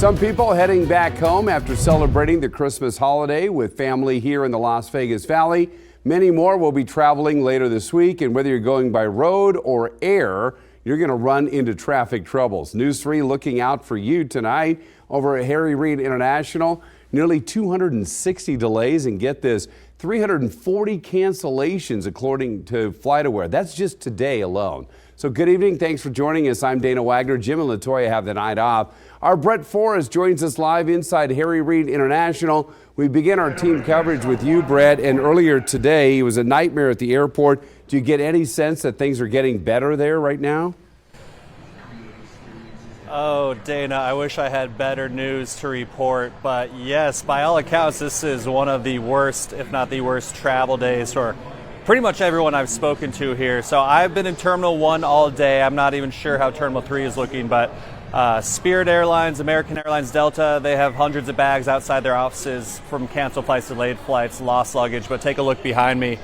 Some people heading back home after celebrating the Christmas holiday with family here in the Las Vegas Valley. Many more will be traveling later this week, and whether you're going by road or air, you're going to run into traffic troubles. News 3 looking out for you tonight over at Harry Reid International. Nearly 260 delays, and get this, 340 cancellations according to FlightAware. That's just today alone. So good evening. Thanks for joining us. I'm Dana Wagner. Jim and Latoya have the night off. Our Brett Forrest joins us live inside Harry Reid International. We begin our team coverage with you, Brett. And earlier today, it was a nightmare at the airport. Do you get any sense that things are getting better there right now? Oh, Dana, I wish I had better news to report, but yes, by all accounts, this is one of the worst, if not the worst, travel days for pretty much everyone I've spoken to here. So I've been in Terminal 1 all day. I'm not even sure how Terminal 3 is looking, but Spirit Airlines, American Airlines, Delta, they have hundreds of bags outside their offices from canceled flights, delayed flights, lost luggage. But take a look behind me.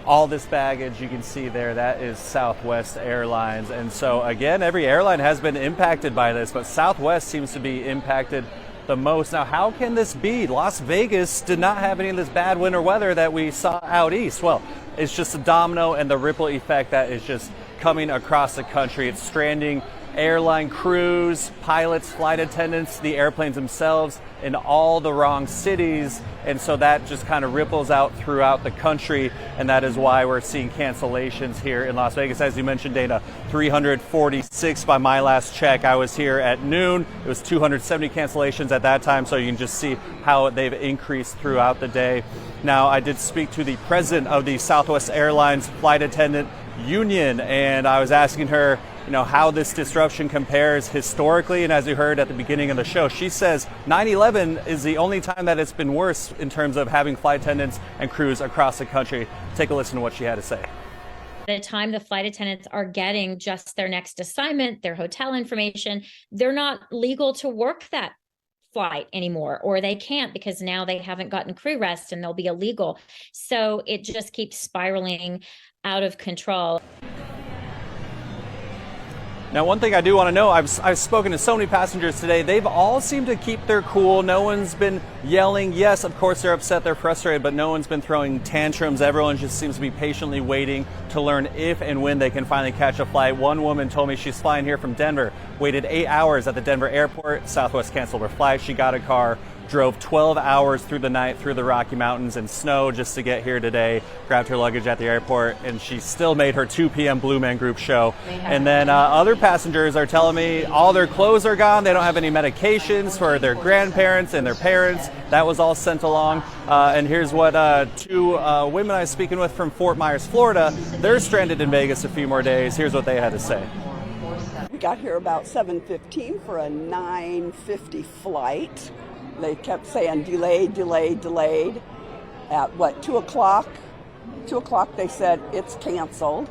All this baggage you can see there, that is Southwest Airlines. And so again, every airline has been impacted by this, but Southwest seems to be impacted the most. Now, how can this be? Las Vegas did not have any of this bad winter weather that we saw out east. Well, it's just a domino and the ripple effect that is just coming across the country. It's stranding airline crews, pilots, flight attendants, the airplanes themselves in all the wrong cities. And so that just kind of ripples out throughout the country. And that is why we're seeing cancellations here in Las Vegas. As you mentioned, Dana, 346 by my last check. I was here at noon. It was 270 cancellations at that time. So you can just see how they've increased throughout the day. Now, I did speak to the president of the Southwest Airlines Flight Attendant Union, and I was asking her, how this disruption compares historically. And as you heard at the beginning of the show, she says 9/11 is the only time that it's been worse in terms of having flight attendants and crews across the country. Take a listen to what she had to say. The time the flight attendants are getting just their next assignment, their hotel information, they're not legal to work that flight anymore, or they can't because now they haven't gotten crew rest and they'll be illegal. So it just keeps spiraling out of control. Now, one thing I do want to know, I've spoken to so many passengers today. They've all seemed to keep their cool. No one's been yelling. Yes, of course, they're upset, they're frustrated, but no one's been throwing tantrums. Everyone just seems to be patiently waiting to learn if and when they can finally catch a flight. One woman told me she's flying here from Denver, waited 8 hours at the Denver airport. Southwest canceled her flight. She got a car, drove 12 hours through the night through the Rocky Mountains and snow just to get here today, grabbed her luggage at the airport, and she still made her 2 p.m. Blue Man Group show. And then other passengers are telling me all their clothes are gone. They don't have any medications for their grandparents and their parents. That was all sent along. And here's what 2 women I was speaking with from Fort Myers, Florida. They're stranded in Vegas a few more days. Here's what they had to say. We got here about 7:15 for a 9:50 flight. They kept saying delayed, delayed, delayed. At 2 o'clock? 2 o'clock they said it's canceled.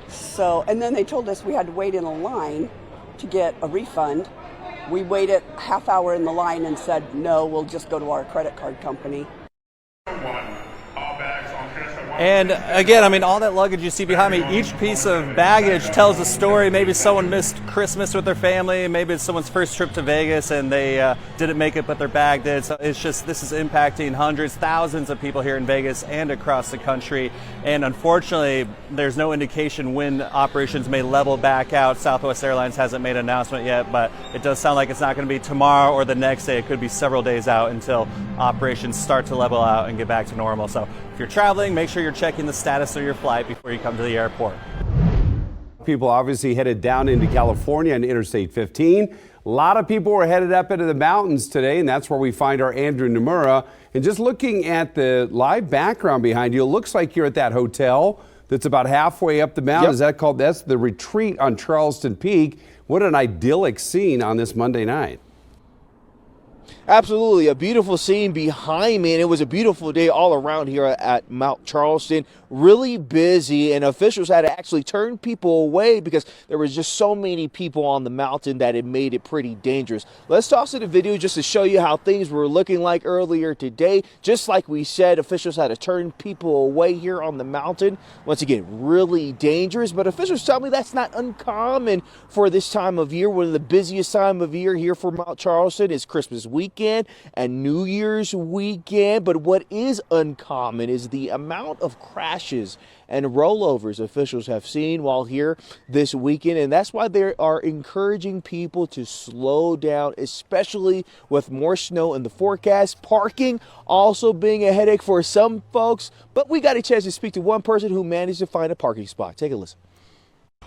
So, and then they told us we had to wait in a line to get a refund. We waited half hour in the line and said, no, we'll just go to our credit card company. And again, all that luggage you see behind me, each piece of baggage tells a story. Maybe someone missed Christmas with their family. Maybe it's someone's first trip to Vegas and they didn't make it, but their bag did. So it's just, this is impacting hundreds, thousands of people here in Vegas and across the country. And unfortunately, there's no indication when operations may level back out. Southwest Airlines hasn't made an announcement yet, but it does sound like it's not going to be tomorrow or the next day. It could be several days out until operations start to level out and get back to normal. So if you're traveling, make sure you're checking the status of your flight before you come to the airport. People obviously headed down into California and Interstate 15. A lot of people were headed up into the mountains today, and that's where we find our Andrew Nomura. And just looking at the live background behind you, it looks like you're at that hotel that's about halfway up the mountain. Yep. That's the Retreat on Charleston Peak. What an idyllic scene on this Monday night. Absolutely, a beautiful scene behind me, and it was a beautiful day all around here at Mount Charleston. Really busy, and officials had to actually turn people away because there was just so many people on the mountain that it made it pretty dangerous. Let's toss in a video just to show you how things were looking like earlier today. Just like we said, officials had to turn people away here on the mountain. Once again, really dangerous, but officials tell me that's not uncommon for this time of year. One of the busiest time of year here for Mount Charleston is Christmas weekend and New Year's weekend, but what is uncommon is the amount of crashes and rollovers officials have seen while here this weekend, and that's why they are encouraging people to slow down, especially with more snow in the forecast. Parking also being a headache for some folks, but we got a chance to speak to one person who managed to find a parking spot. Take a listen.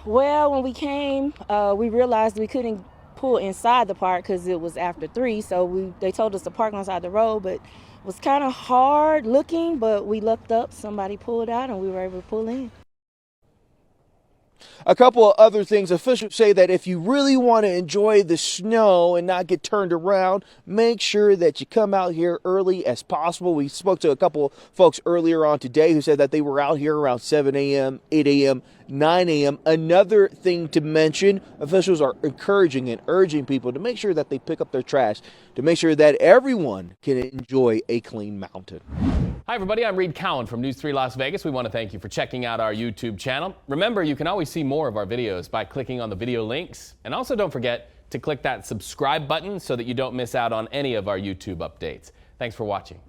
Well, when we came, we realized we couldn't pull inside the park because it was after 3, so they told us to park on the side of the road, but it was kind of hard looking, but we looked up, somebody pulled out, and we were able to pull in. A couple of other things. Officials say that if you really want to enjoy the snow and not get turned around, make sure that you come out here early as possible. We spoke to a couple of folks earlier on today who said that they were out here around 7 a.m., 8 a.m., 9 a.m. Another thing to mention, officials are encouraging and urging people to make sure that they pick up their trash to make sure that everyone can enjoy a clean mountain. Hi everybody, I'm Reid Cowan from News 3 Las Vegas. We want to thank you for checking out our YouTube channel. Remember, you can always see more of our videos by clicking on the video links. And also don't forget to click that subscribe button so that you don't miss out on any of our YouTube updates. Thanks for watching.